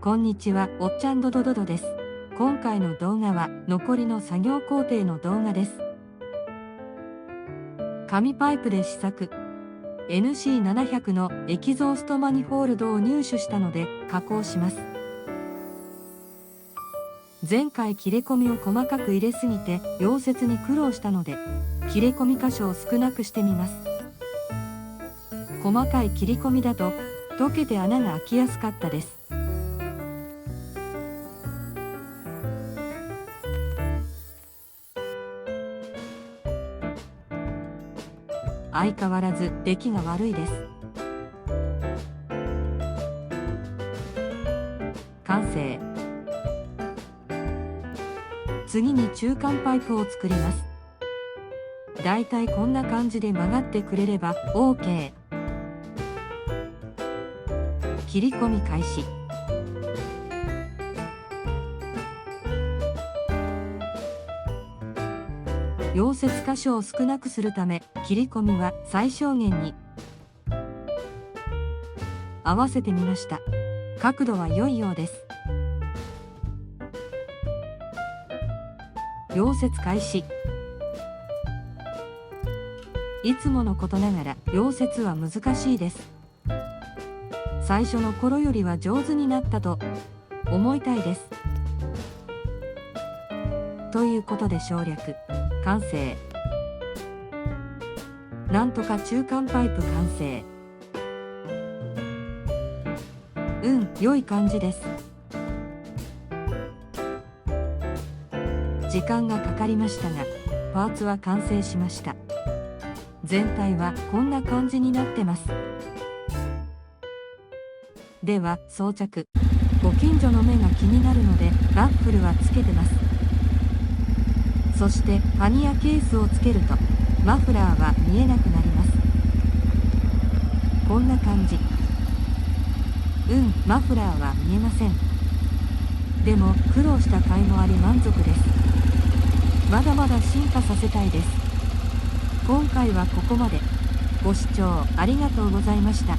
こんにちは、おっちゃんドドドドです。今回の動画は残りの作業工程の動画です。紙パイプで試作 NC700 のエキゾーストマニフォールドを入手したので加工します。前回切れ込みを細かく入れすぎて溶接に苦労したので切れ込み箇所を少なくしてみます。細かい切り込みだと溶けて穴が開きやすかったです。相変わらず出来が悪いです。完成。次に中間パイプを作ります。だいたいこんな感じで曲がってくれれば OK。切り込み開始。溶接箇所を少なくするため切り込みは最小限に合わせてみました。角度は良いようです。溶接開始。いつものことながら溶接は難しいです。最初の頃よりは上手になったと思いたいです。ということで省略完成。なんとか中間パイプ完成。良い感じです。時間がかかりましたがパーツは完成しました。全体はこんな感じになってます。では装着。ご近所の目が気になるのでバッフルはつけてます。そしてパニアケースをつけるとマフラーは見えなくなります。こんな感じ。マフラーは見えません。でも苦労した甲斐もあり満足です。まだまだ進化させたいです。今回はここまで。ご視聴ありがとうございました。